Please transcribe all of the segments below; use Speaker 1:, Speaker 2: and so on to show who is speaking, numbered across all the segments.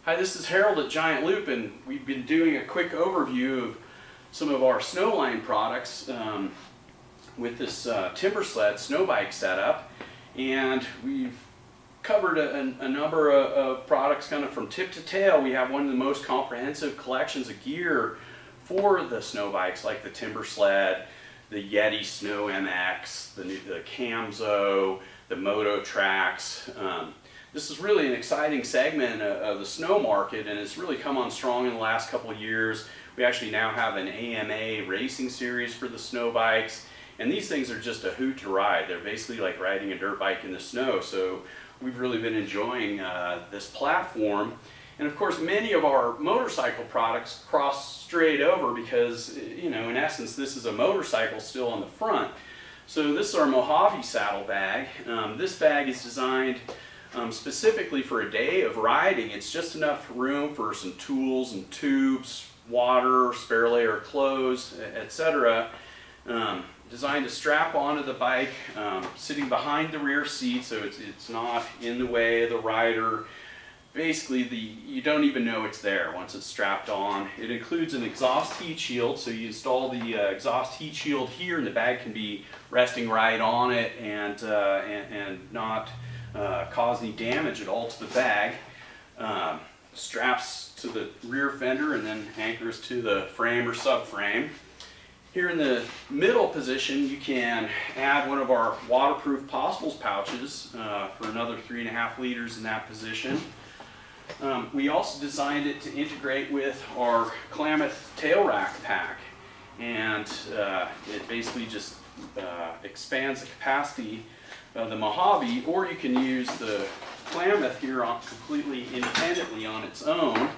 Speaker 1: Hi, this is Harold at Giant Loop, and we've been doing a quick overview of some of our snowline products with this Timbersled snow bike setup. And we've covered a number of products kind of from tip to tail. We have one of the most comprehensive collections of gear for the snow bikes, like the Timbersled, the Yeti Snow MX, the Camso, the MotoTrax. This is really an exciting segment of the snow market, and it's really come on strong in the last couple of years. We actually now have an AMA racing series for the snow bikes, and these things are just a hoot to ride. They're basically like riding a dirt bike in the snow, so we've really been enjoying this platform. And of course, many of our motorcycle products cross straight over because, you know, in essence, this is a motorcycle still on the front. So this is our MoJavi Saddlebag. This bag is designed specifically for a day of riding. It's just enough room for some tools and tubes, water, spare layer of clothes, etc. Designed to strap onto the bike, sitting behind the rear seat, so it's not in the way of the rider. Basically, you don't even know it's there once it's strapped on. It includes an exhaust heat shield, so you install the exhaust heat shield here, and the bag can be resting right on it and not cause any damage at all to the bag. Straps to the rear fender and then anchors to the frame or subframe. Here in the middle position, you can add one of our waterproof Possibles pouches for another 3.5 liters in that position. We also designed it to integrate with our Klamath tail rack pack, and it basically just expands the capacity of the MoJavi, or you can use the Klamath here completely independently on its own.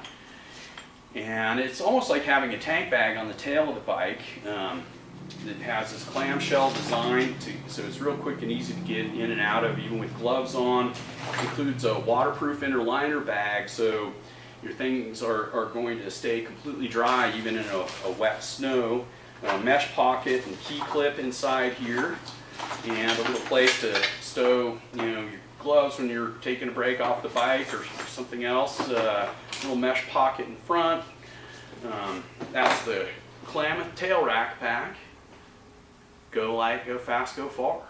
Speaker 1: And it's almost like having a tank bag on the tail of the bike. It has this clamshell design, so it's real quick and easy to get in and out of, even with gloves on. It includes a waterproof inner liner bag, so your things are going to stay completely dry even in a wet snow. A mesh pocket and key clip inside here, and a little place to stow, your gloves when you're taking a break off the bike or something else. Little mesh pocket in front. That's the Klamath tail rack pack. Go light, go fast, go far.